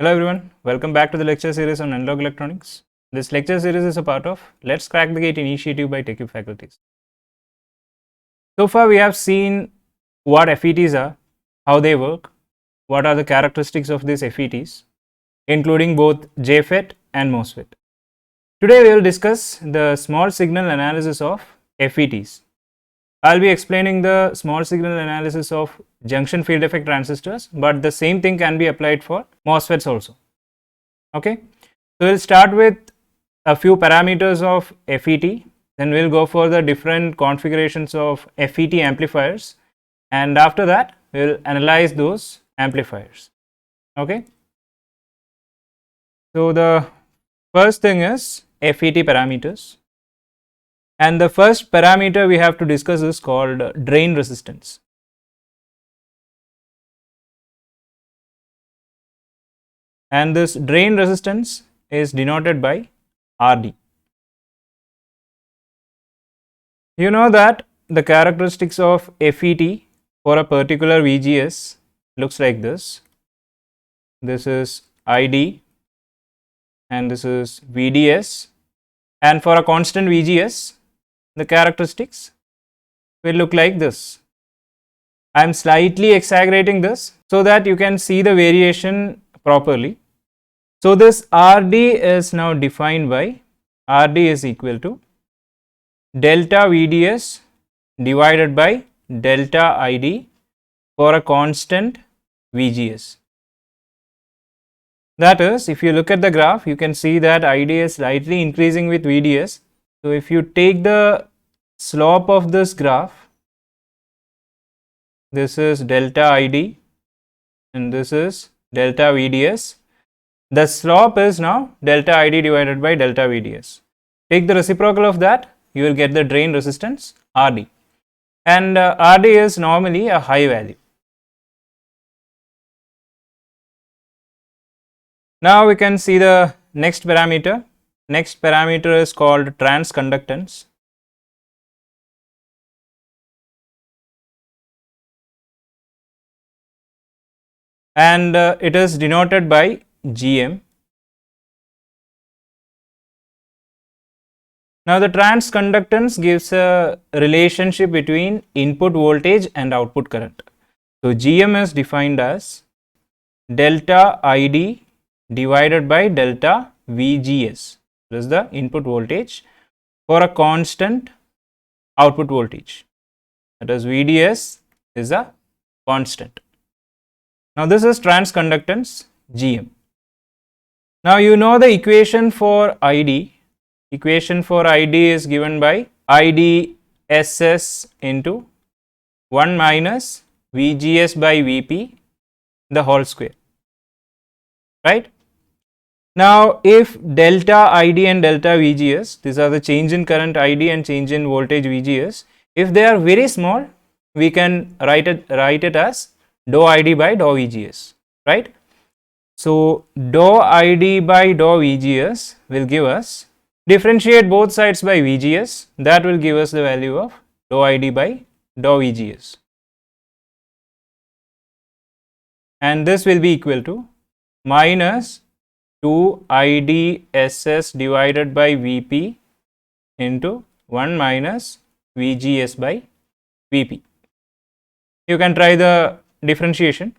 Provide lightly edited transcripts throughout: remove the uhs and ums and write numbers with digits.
Hello everyone, welcome back to the lecture series on analog electronics. This lecture series is a part of Let's Crack the Gate initiative by TechUp faculties. So far we have seen what FETs are, how they work, what are the characteristics of these FETs, including both JFET and MOSFET. Today we will discuss the small signal analysis of FETs. I will be explaining the small signal analysis of junction field effect transistors, but the same thing can be applied for MOSFETs also. Okay, so we'll start with a few parameters of FET, then we'll go for the different configurations of FET amplifiers, and after that we'll analyze those amplifiers. Okay, so the first thing is FET parameters, and the first parameter we have to discuss is called drain resistance. And this drain resistance is denoted by RD. You know that the characteristics of FET for a particular VGS looks like this. This is ID and this is VDS, and for a constant VGS the characteristics will look like this. I am slightly exaggerating this so that you can see the variation properly. So this RD is now defined by RD is equal to delta VDS divided by delta ID for a constant VGS. That is, if you look at the graph, you can see that ID is slightly increasing with VDS. So if you take the slope of this graph, this is delta ID and this is delta VDS. The slope is now delta ID divided by delta VDS. Take the reciprocal of that, you will get the drain resistance RD, and RD is normally a high value. Now we can see the next parameter. Next parameter is called transconductance. And it is denoted by GM. Now the transconductance gives a relationship between input voltage and output current. So GM is defined as delta ID divided by delta VGS. This is the input voltage for a constant output voltage. That is, VDS is a constant. Now this is transconductance GM. Now you know the equation for ID. Equation for ID is given by IDSS into 1 minus VGS by VP the whole square, right? Now if delta ID and delta VGS, these are the change in current ID and change in voltage VGS, if they are very small, we can write it as dou ID by dou VGS, right? So dou ID by dou VGS will give us, differentiate both sides by VGS, that will give us the value of dou ID by dou VGS, and this will be equal to minus 2 IDSS divided by VP into 1 minus VGS by VP. You can try the differentiation.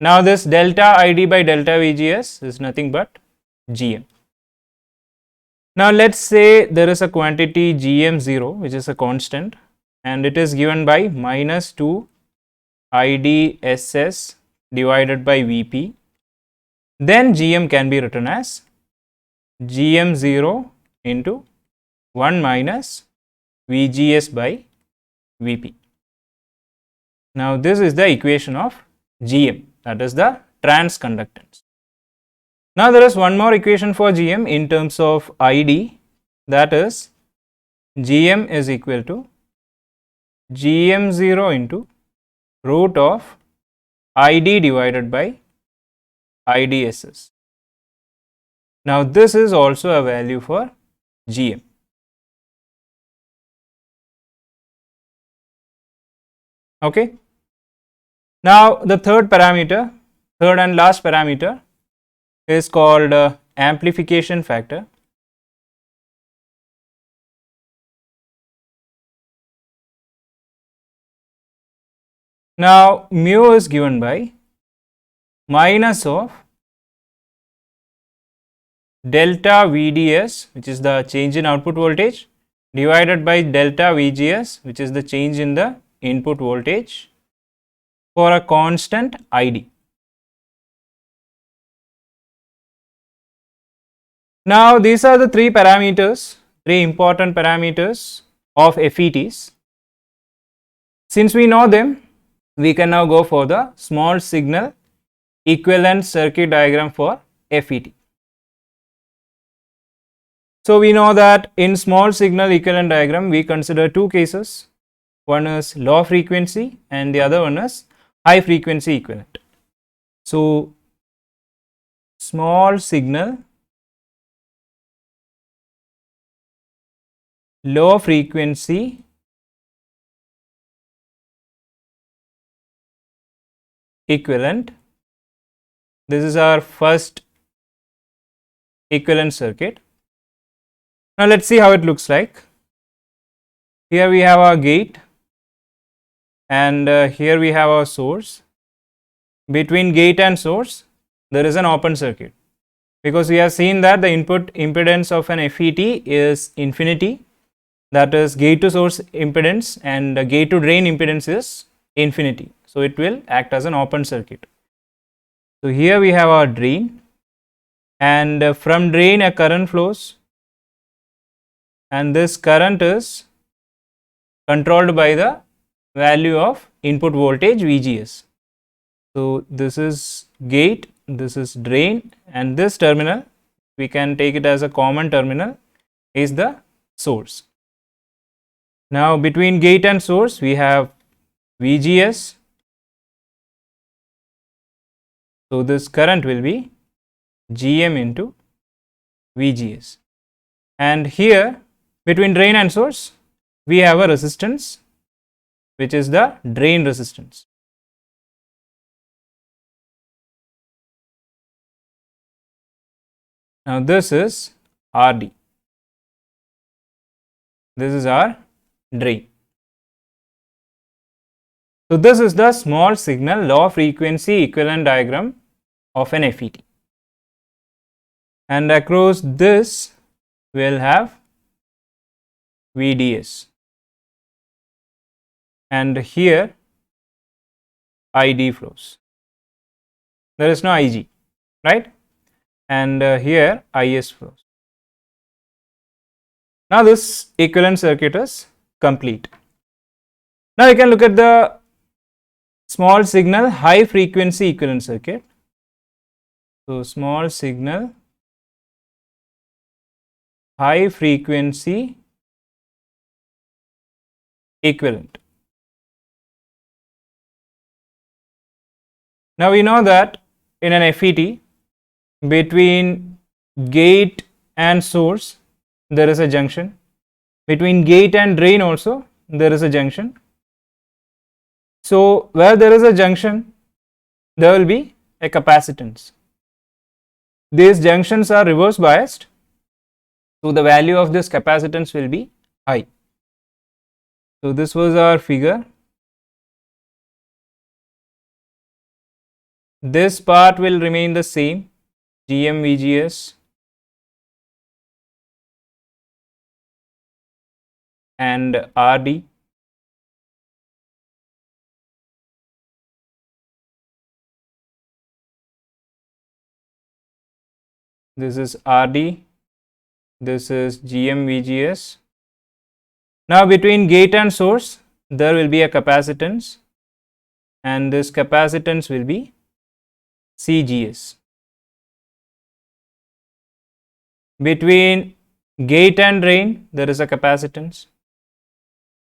Now this delta ID by delta VGS is nothing but GM. Now let's say there is a quantity GM0 which is a constant, and it is given by minus 2 IDSS divided by VP. Then GM can be written as GM0 into 1 minus VGS by VP. Now this is the equation of GM, that is the transconductance. Now there is one more equation for GM in terms of ID, that is GM is equal to GM0 into root of ID divided by IDSS. Now this is also a value for GM. Okay. Now the third and last parameter is called amplification factor. Now mu is given by minus of delta VDS, which is the change in output voltage, divided by delta VGS, which is the change in the input voltage, for a constant ID. Now these are the three parameters, three important parameters of FETs. Since we know them, we can now go for the small signal equivalent circuit diagram for FET. So we know that in small signal equivalent diagram we consider two cases. One is low frequency and the other one is high frequency equivalent. So small signal low frequency equivalent. This is our first equivalent circuit. Now let's see how it looks like. Here we have our gate and here we have our source. Between gate and source there is an open circuit, because we have seen that the input impedance of an FET is infinity, that is gate to source impedance, and gate to drain impedance is infinity. So it will act as an open circuit. So here we have our drain, and from drain a current flows, and this current is controlled by the value of input voltage VGS. So this is gate, this is drain, and this terminal, we can take it as a common terminal, is the source. Now between gate and source we have VGS. So this current will be GM into VGS. And here between drain and source we have a resistance, which is the drain resistance. Now this is RD. This is our drain. So this is the small signal low frequency equivalent diagram of an FET. And across this we'll have VDS. And here ID flows. There is no IG, right? And here IS flows. Now this equivalent circuit is complete. Now you can look at the small signal high frequency equivalent circuit. So small signal high frequency equivalent. Now we know that in an FET between gate and source there is a junction. Between gate and drain also there is a junction. So where there is a junction there will be a capacitance. These junctions are reverse biased, so the value of this capacitance will be high. So this was our figure. This part will remain the same, GM VGS and RD. This is RD, this is GM VGS. Now between gate and source there will be a capacitance, and this capacitance will be CGS. Between gate and drain there is a capacitance,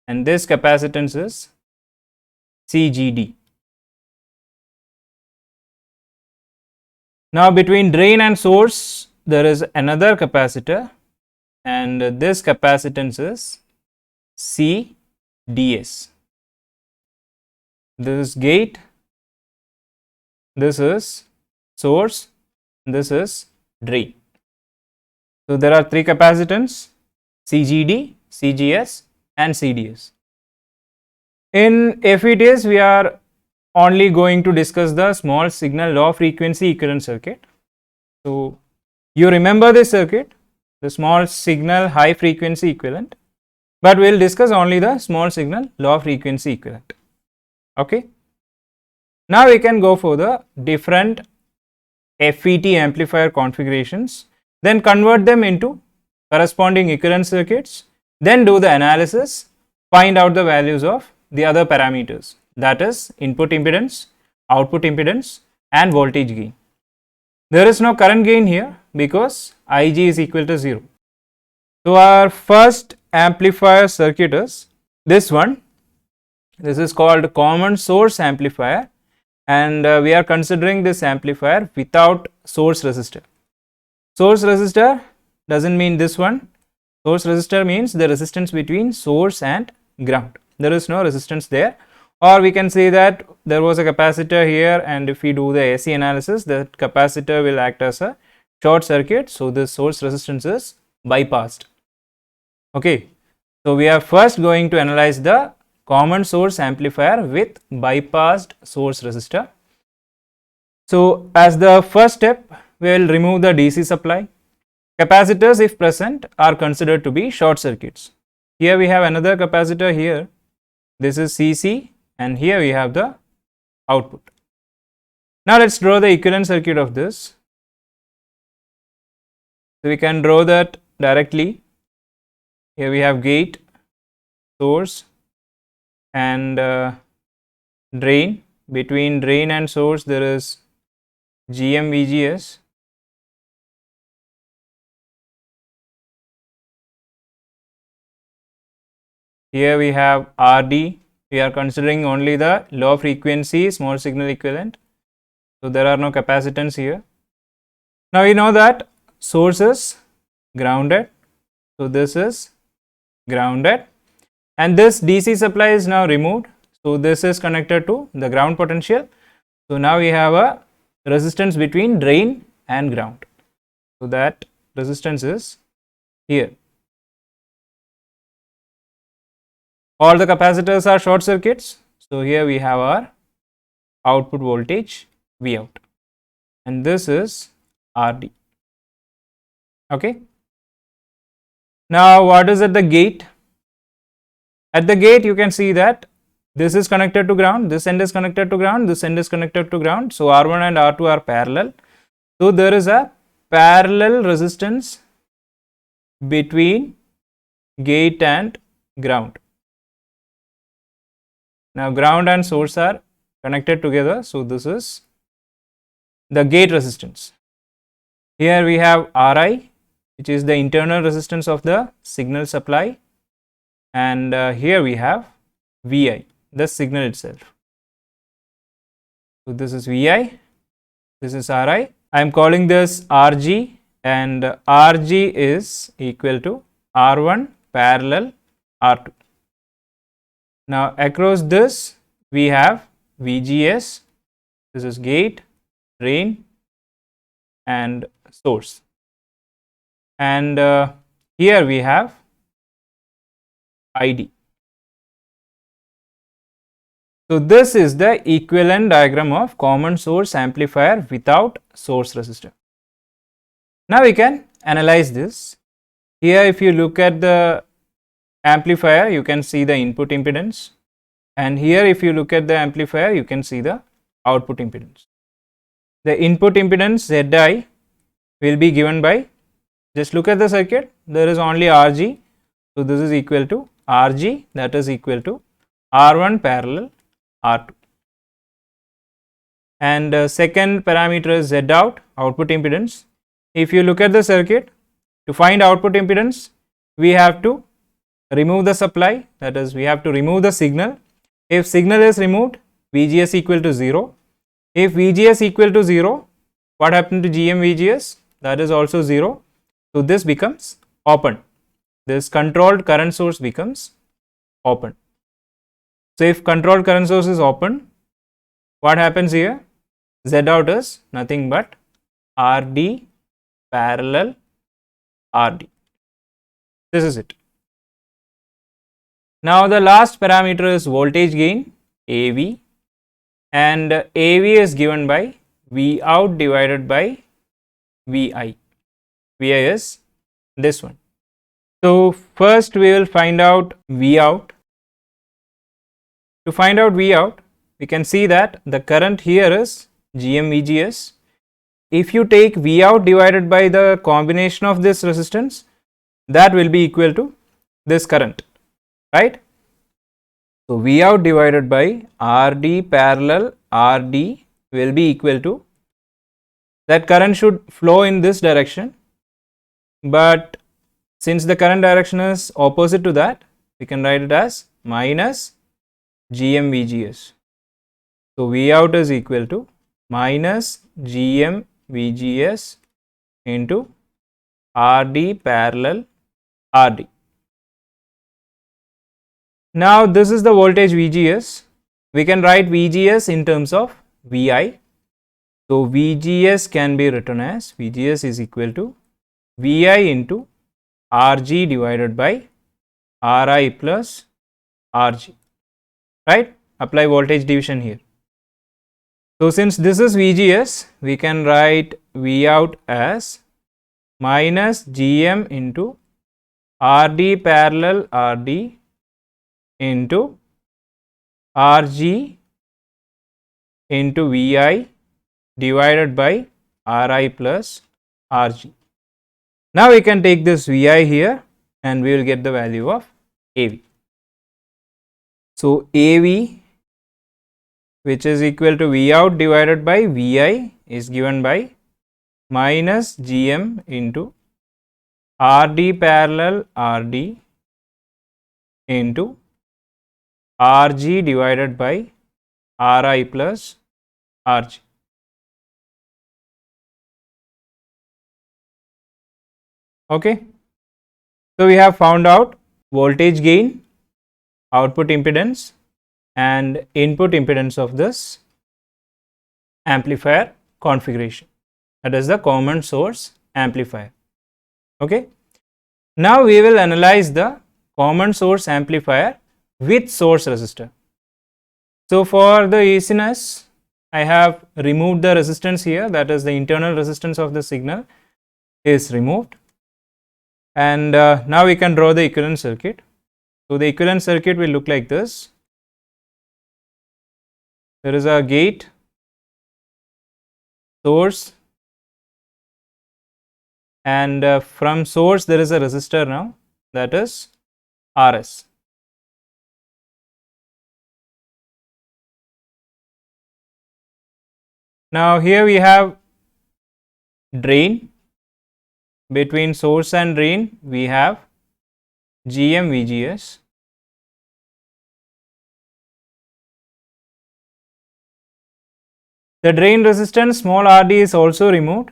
and this capacitance is CGD. Now between drain and source there is another capacitor, and this capacitance is CDS. This is gate, this is source, this is drain. So there are three capacitance: CGD, CGS and CDS. In FETs, we are only going to discuss the small signal low frequency equivalent circuit. So you remember this circuit, the small signal high frequency equivalent, but we will discuss only the small signal low frequency equivalent. Okay. Now we can go for the different FET amplifier configurations, then convert them into corresponding equivalent circuits, then do the analysis, find out the values of the other parameters, that is input impedance, output impedance and voltage gain. There is no current gain here because Ig is equal to 0. So our first amplifier circuit is this one. This is called common source amplifier, and we are considering this amplifier without source resistor. Source resistor doesn't mean this one. Source resistor means the resistance between source and ground. There is no resistance there, or we can say that there was a capacitor here, and if we do the AC analysis, the capacitor will act as a short circuit, so this source resistance is bypassed. Okay, so we are first going to analyze the common source amplifier with bypassed source resistor. So as the first step, we will remove the DC supply. Capacitors, if present, are considered to be short circuits. Here we have another capacitor here. This is CC, and here we have the output. Now let's draw the equivalent circuit of this. So we can draw that directly. Here we have gate, source and drain. Between drain and source there is GM VGS. Here we have RD. We are considering only the low frequency small signal equivalent. So there are no capacitance here. Now we know that source is grounded. So this is grounded, and this DC supply is now removed. So this is connected to the ground potential. So now we have a resistance between drain and ground. So that resistance is here. All the capacitors are short circuits. So here we have our output voltage Vout, and this is RD. Okay. Now what is at the gate? At the gate you can see that this is connected to ground, this end is connected to ground, this end is connected to ground. So R1 and R2 are parallel. So there is a parallel resistance between gate and ground. Now ground and source are connected together. So this is the gate resistance. Here we have Ri, which is the internal resistance of the signal supply, and here we have Vi, the signal itself. So this is Vi, this is Ri. I am calling this Rg, and Rg is equal to R1 parallel R2. Now across this we have VGS, this is gate, drain and source, and here we have ID. So this is the equivalent diagram of common source amplifier without source resistor. Now we can analyze this. Here if you look at the amplifier, you can see the input impedance, and here if you look at the amplifier, you can see the output impedance. The input impedance Zi will be given by, just look at the circuit, there is only Rg, so this is equal to Rg, that is equal to R1 parallel R2, and second parameter is Zout, output impedance. If you look at the circuit, to find output impedance, we have to remove the supply, that is we have to remove the signal. If signal is removed, VGS equal to 0. If VGS equal to 0, what happened to GM VGS? That is also 0. So this becomes open. This controlled current source becomes open. So if controlled current source is open, what happens here? Zout is nothing but RD parallel RD. This is it. Now the last parameter is voltage gain, AV, and AV is given by V out divided by VI. VI is this one. So first we will find out V out. To find out V out, we can see that the current here is GM-VGS. If you take V out divided by the combination of this resistance, that will be equal to this current, right? So V out divided by RD parallel RD will be equal to, that current should flow in this direction, but since the current direction is opposite to that, we can write it as minus GM-VGS. So V out is equal to minus GM-VGS into RD parallel RD. Now this is the voltage VGS. We can write VGS in terms of VI. So VGS can be written as, VGS is equal to VI into RG divided by RI plus RG, right? Apply voltage division here. So since this is VGS, we can write V out as minus GM into RD parallel RD into RG into VI divided by RI plus RG. Now we can take this VI here and we will get the value of AV. So AV, which is equal to V out divided by VI, is given by minus GM into RD parallel RD into RG divided by RI plus RG. Okay. So we have found out voltage gain, output impedance, and input impedance of this amplifier configuration. That is the common source amplifier. Okay. Now we will analyze the common source amplifier with source resistor. So for the easiness, I have removed the resistance here, that is the internal resistance of the signal is removed. And now we can draw the equivalent circuit. So the equivalent circuit will look like this. There is a gate, source, and from source there is a resistor now, that is RS. Now here we have drain. Between source and drain we have GM-VGS. The drain resistance small rd is also removed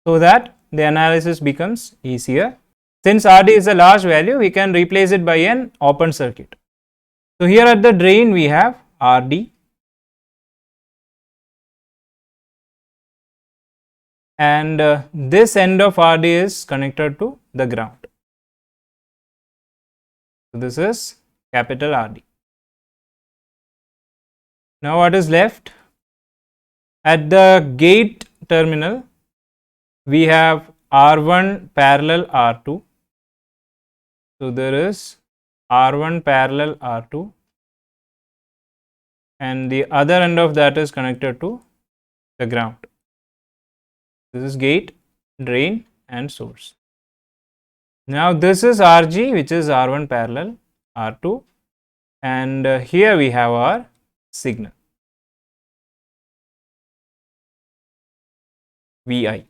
so that the analysis becomes easier. Since rd is a large value, we can replace it by an open circuit. So here at the drain we have rd, and this end of rd is connected to the ground. So this is capital RD. Now what is left? At the gate terminal we have R1 parallel R2. So there is R1 parallel R2, and the other end of that is connected to the ground. This is gate, drain and source. Now this is RG, which is R1 parallel R2, and here we have our signal VI.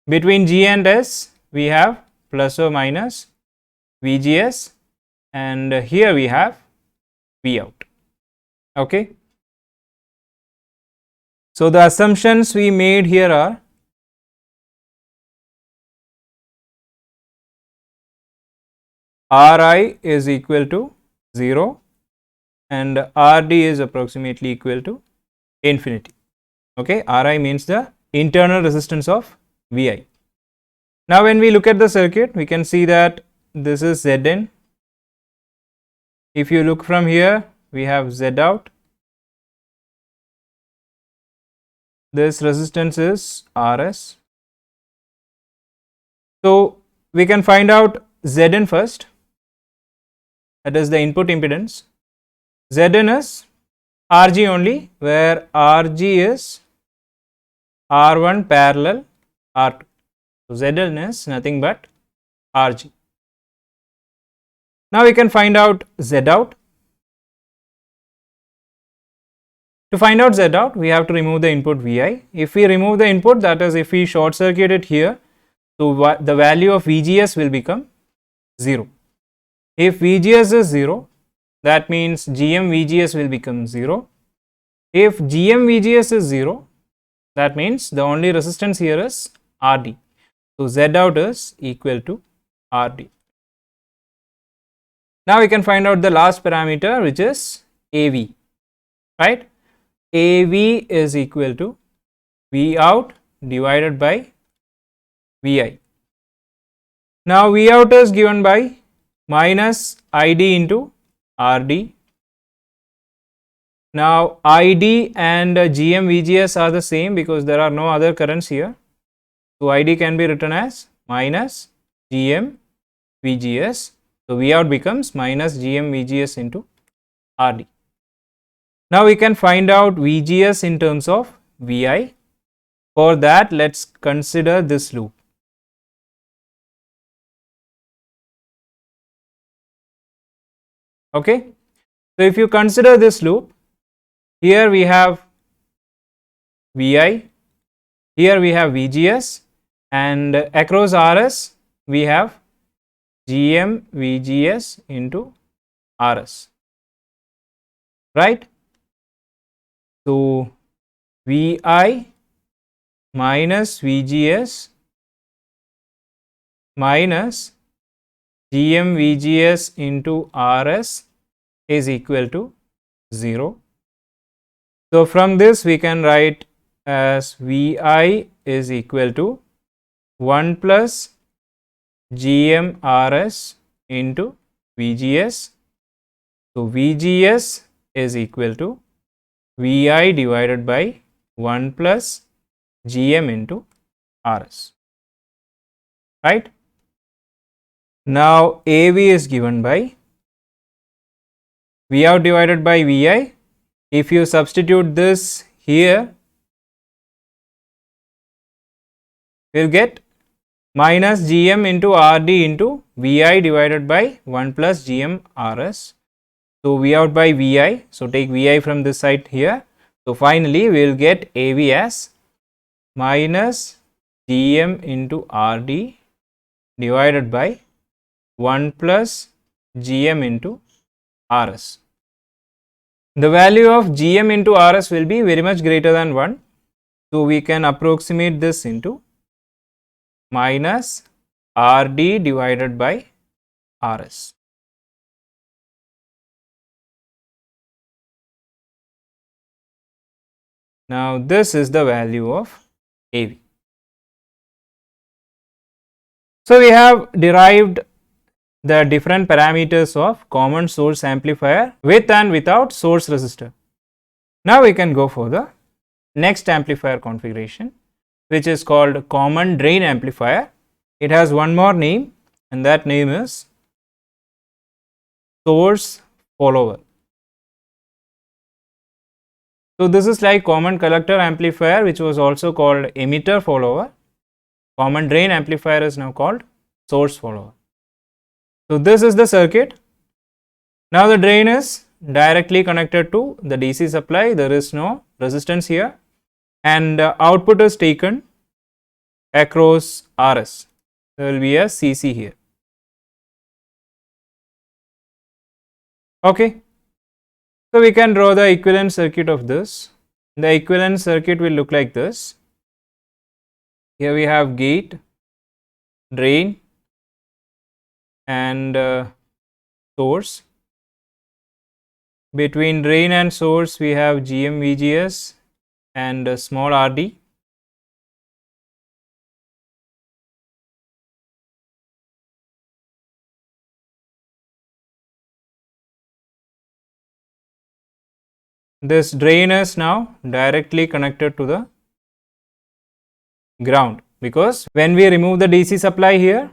Between G and S we have plus or minus VGS, and here we have V out. Okay. So the assumptions we made here are: Ri is equal to 0 and Rd is approximately equal to infinity. Okay, Ri means the internal resistance of Vi. Now when we look at the circuit, we can see that this is Zn. If you look from here, we have Z out. This resistance is Rs. So we can find out Zn first, that is the input impedance. Zn is Rg only, where Rg is R1 parallel R2. So Zn is nothing but Rg. Now we can find out Z out. To find out Z out, we have to remove the input Vi. If we remove the input, that is, if we short circuit it here, so the value of VGS will become 0. If VGS is 0, that means GM VGS will become 0. If GM VGS is 0, that means the only resistance here is RD. So Z out is equal to RD. Now we can find out the last parameter, which is AV, right? AV is equal to V out divided by Vi. Now V out is given by minus ID into RD. Now ID and GM VGS are the same because there are no other currents here. So ID can be written as minus GM VGS. So V out becomes minus GM VGS into RD. Now we can find out VGS in terms of Vi. For that, let's consider this loop. Okay. So if you consider this loop, here we have Vi, here we have VGS, and across Rs we have GM VGS into Rs, right? So Vi minus VGS minus GM VGS into Rs is equal to 0. So from this we can write as Vi is equal to 1 plus GM Rs into VGS. So VGS is equal to Vi divided by 1 plus GM into Rs, right? Now AV is given by V out divided by Vi. If you substitute this here, we will get minus GM into RD into Vi divided by 1 plus GM Rs. So V out by Vi, so take Vi from this side here. So finally we will get AV as minus GM into RD divided by 1 plus GM into Rs. The value of GM into Rs will be very much greater than 1. So we can approximate this into minus RD divided by Rs. Now this is the value of AV. So we have derived the different parameters of common source amplifier with and without source resistor. Now we can go for the next amplifier configuration, which is called common drain amplifier. It has one more name, and that name is source follower. So this is like common collector amplifier, which was also called emitter follower. Common drain amplifier is now called source follower. So this is the circuit. Now the drain is directly connected to the DC supply. There is no resistance here, and output is taken across Rs. There will be a CC here. Okay. So we can draw the equivalent circuit of this. The equivalent circuit will look like this. Here we have gate, drain, and source. Between drain and source we have GM VGS and small RD. this drain is now directly connected to the ground, because when we remove the DC supply here,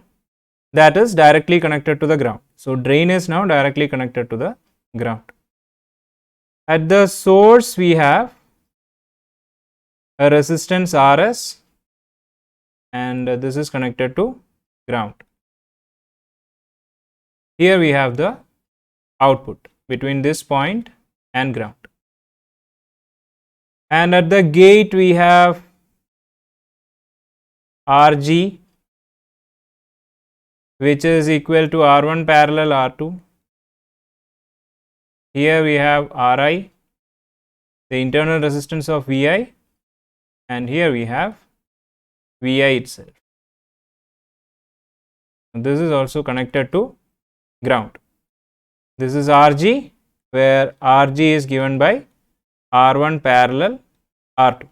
that is directly connected to the ground. So drain is now directly connected to the ground. At the source we have a resistance Rs, and this is connected to ground. Here we have the output between this point and ground. And at the gate we have Rg, which is equal to R1 parallel R2. Here we have Ri, the internal resistance of Vi, and here we have Vi itself. This is also connected to ground. This is Rg, where Rg is given by R1 parallel R2.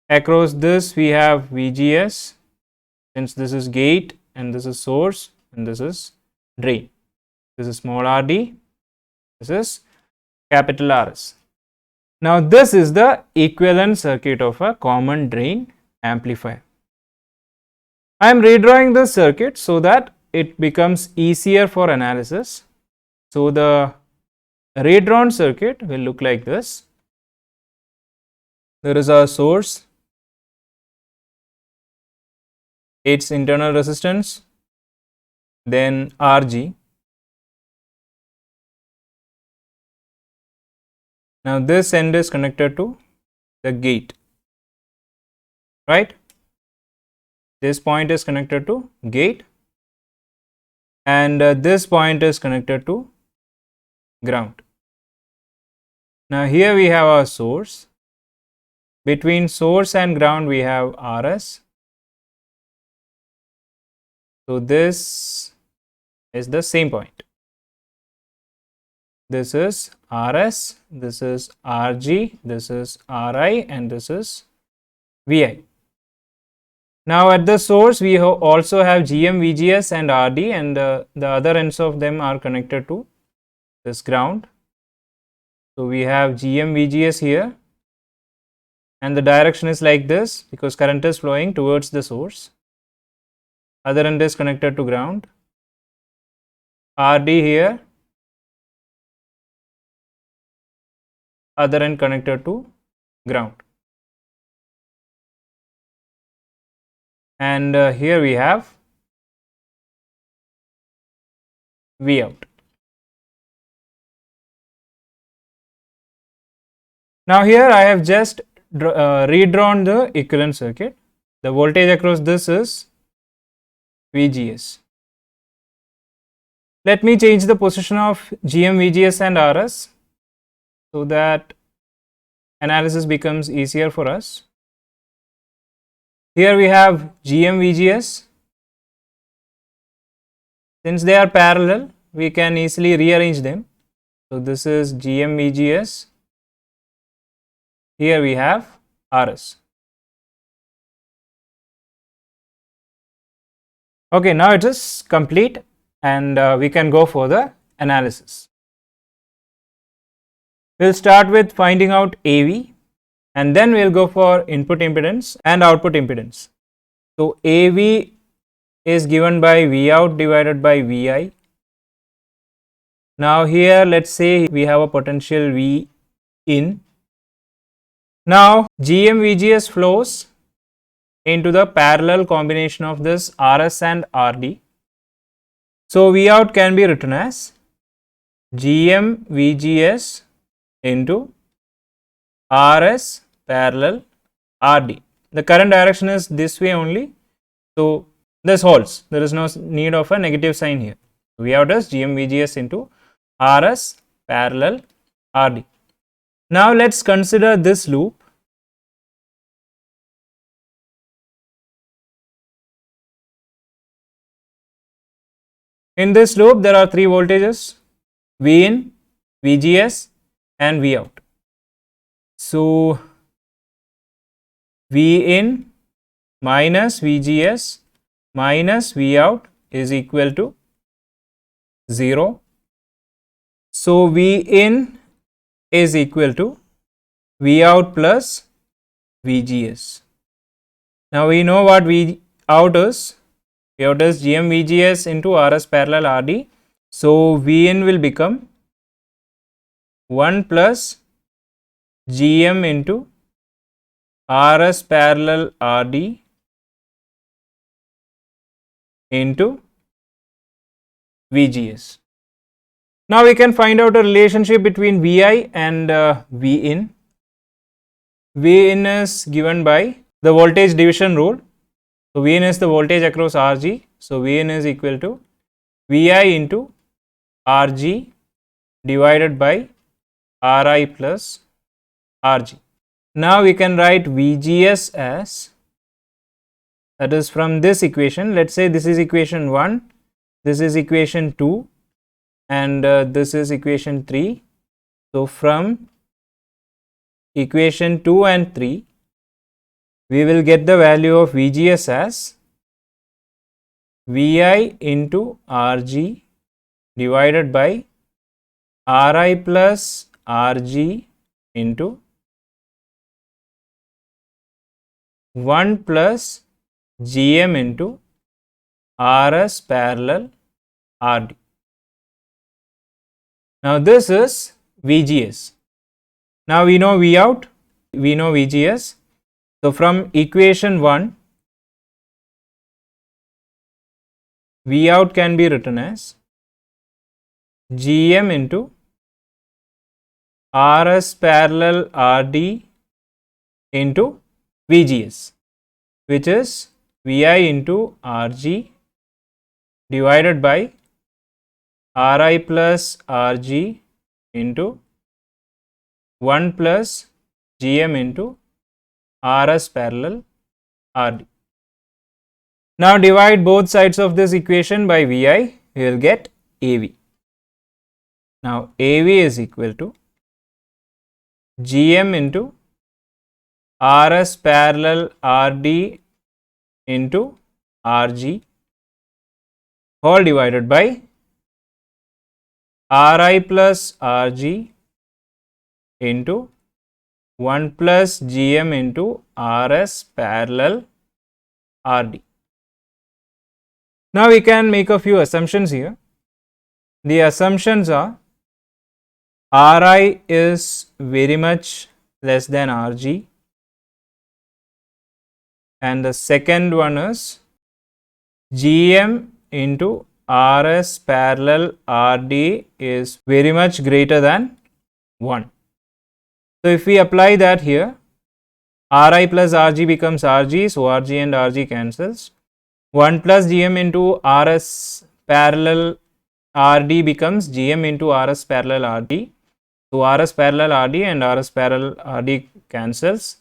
Across this we have VGS, since this is gate and this is source and this is drain. This is small rd, this is capital Rs. Now this is the equivalent circuit of a common drain amplifier. I am redrawing this circuit so that it becomes easier for analysis. So the redrawn circuit will look like this. There is a source, its internal resistance, then Rg. Now this end is connected to the gate, right? This point is connected to gate, and this point is connected to ground. Now here we have our source. Between source and ground we have Rs. So this is the same point. This is Rs, this is Rg, this is Ri, and this is Vi. Now at the source we also have Gm, VGS and Rd, and the other ends of them are connected to this ground. So we have Gm, VGS here, and the direction is like this because current is flowing towards the source. Other end is connected to ground. Rd here, other end connected to ground. And here we have V out. Now here I have just redrawn the equivalent circuit. The voltage across this is VGS. Let me change the position of Gm, VGS and Rs so that analysis becomes easier for us. Here we have Gm, VGS. Since they are parallel, we can easily rearrange them. So this is Gm, VGS. Here we have Rs. Okay, now it is complete, and we can go for the analysis. We'll start with finding out AV, and then we'll go for input impedance and output impedance. So AV is given by V out divided by Vi. Now here let's say we have a potential V in. Now Gm, VGS flows into the parallel combination of this Rs and Rd. So V out can be written as Gm, VGS into Rs parallel Rd. The current direction is this way only, so this holds. There is no need of a negative sign here. V out is Gm, VGS into Rs parallel Rd. Now let's consider this loop. In this loop there are three voltages, V in, VGS and V out. So V in minus VGS minus V out is equal to 0. So V in is equal to V out plus VGS. Now we know what V out is. V out is GM VGS into RS parallel RD. So V in will become 1 plus GM into RS parallel RD into VGS. Now we can find out a relationship between Vi and V in. V in is given by the voltage division rule. So V in is the voltage across Rg. So V in is equal to Vi into Rg divided by Ri plus Rg. Now we can write VGS as, that is from this equation, let's say this is equation 1, this is equation 2 and this is equation 3. So from equation 2 and 3 we will get the value of VGS as Vi into Rg divided by Ri plus Rg into 1 plus GM into RS parallel RD. Now this is VGS. Now we know V out, we know VGS. So from equation 1, V out can be written as GM into RS parallel RD into VGS, which is Vi into Rg divided by Ri plus Rg into 1 plus GM into RS parallel RD. Now divide both sides of this equation by Vi, we will get AV. Now AV is equal to GM into RS parallel RD into Rg whole divided by Ri plus Rg into 1 plus GM into RS parallel RD. Now we can make a few assumptions here. The assumptions are Ri is very much less than Rg, and the second one is GM into RS parallel RD is very much greater than 1. So if we apply that here, Ri plus Rg becomes Rg, so Rg and Rg cancels. 1 plus GM into RS parallel RD becomes GM into RS parallel RD. So RS parallel RD and RS parallel RD cancels.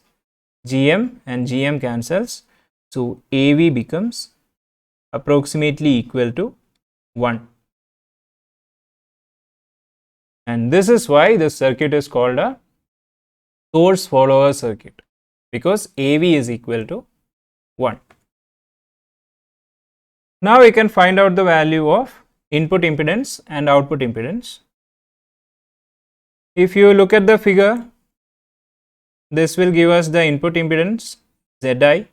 GM and GM cancels. So AV becomes approximately equal to 1. And this is why this circuit is called a source follower circuit, because AV is equal to 1. Now we can find out the value of input impedance and output impedance. If you look at the figure, this will give us the input impedance Zi.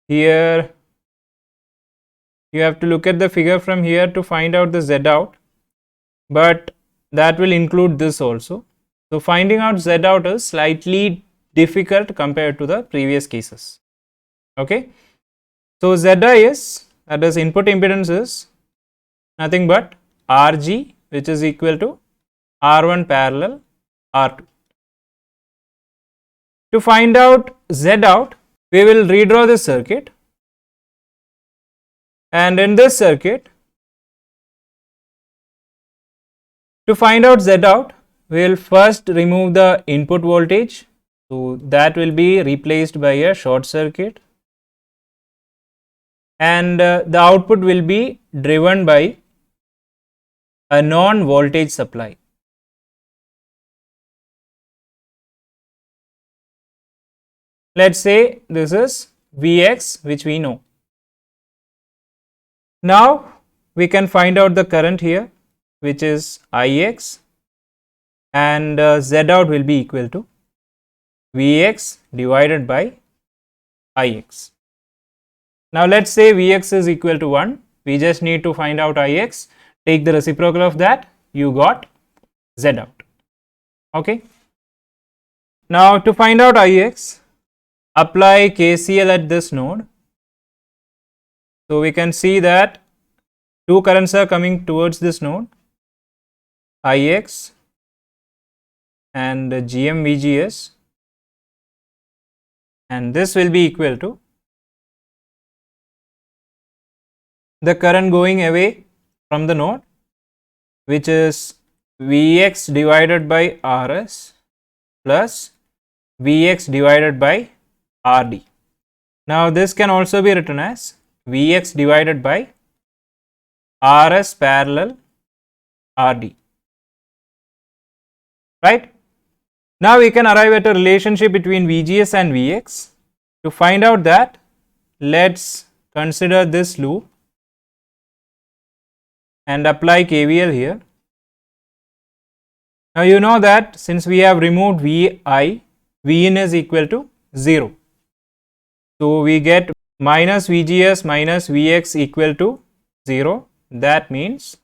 Here you have to look at the figure from here to find out the Z out, but that will include this also. So finding out Z out is slightly difficult compared to the previous cases. Okay. So Zi is, that is input impedance, is nothing but Rg, which is equal to R1 parallel R2. To find out Z out, we will redraw this circuit, and in this circuit, to find out Z out, we will first remove the input voltage, so that will be replaced by a short circuit, and the output will be driven by a non-voltage supply. Let's say this is Vx, which we know. Now we can find out the current here. which is Ix, and Z out will be equal to Vx divided by Ix. Now let's say Vx is equal to 1. We just need to find out Ix. Take the reciprocal of that, you got Z out. Okay. Now to find out Ix, apply KCL at this node. So we can see that two currents are coming towards this node, Ix and GM-VGS, and this will be equal to the current going away from the node, which is Vx divided by Rs plus Vx divided by Rd. Now this can also be written as Vx divided by Rs parallel Rd. Right? Now we can arrive at a relationship between VGS and Vx. To find out that, let's consider this loop and apply KVL here. Now you know that since we have removed Vi, Vin is equal to 0. So we get minus VGS minus Vx equal to 0. That means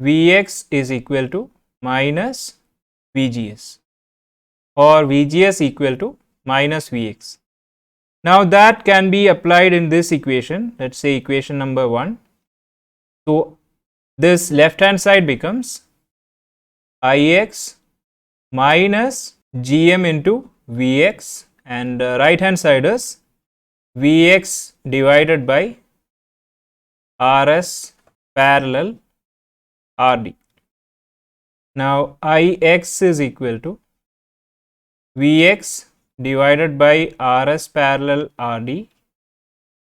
Vx is equal to minus VGS, or VGS equal to minus Vx. Now that can be applied in this equation, let's say equation number 1. So this left hand side becomes Ix minus Gm into Vx, and right hand side is Vx divided by Rs parallel Rd. Now Ix is equal to Vx divided by Rs parallel Rd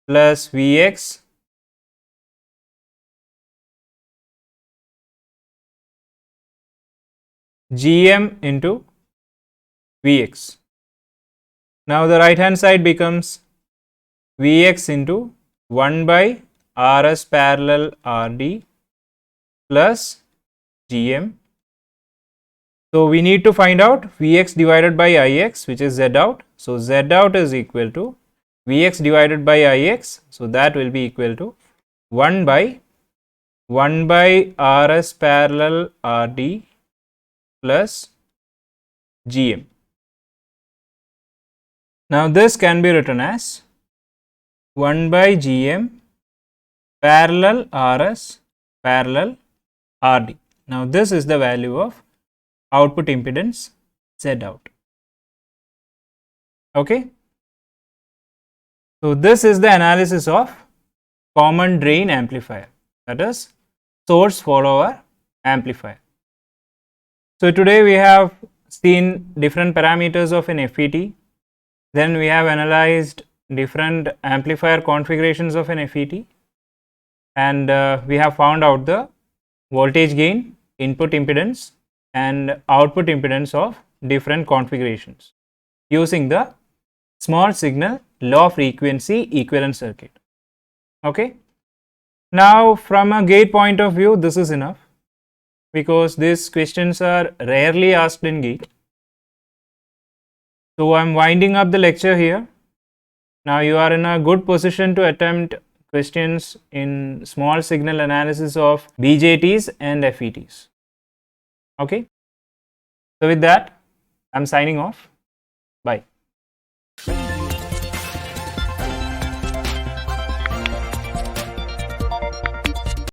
plus Vx Gm into Vx. Now the right hand side becomes Vx into 1 by Rs parallel Rd plus Gm. So we need to find out Vx divided by Ix, which is Z out. So Z out is equal to Vx divided by Ix. So that will be equal to 1 by Rs parallel Rd plus Gm. Now this can be written as 1 by Gm parallel Rs parallel Rd. Now this is the value of output impedance Z out. Okay. So this is the analysis of common drain amplifier, that is source follower amplifier. So today we have seen different parameters of an FET, then we have analyzed different amplifier configurations of an FET, and we have found out the voltage gain, input impedance and output impedance of different configurations using the small signal low frequency equivalent circuit. Okay. Now from a gate point of view, this is enough, because these questions are rarely asked in gate. So I am winding up the lecture here. Now you are in a good position to attempt questions in small signal analysis of BJTs and FETs. Okay. So with that, I am signing off. Bye.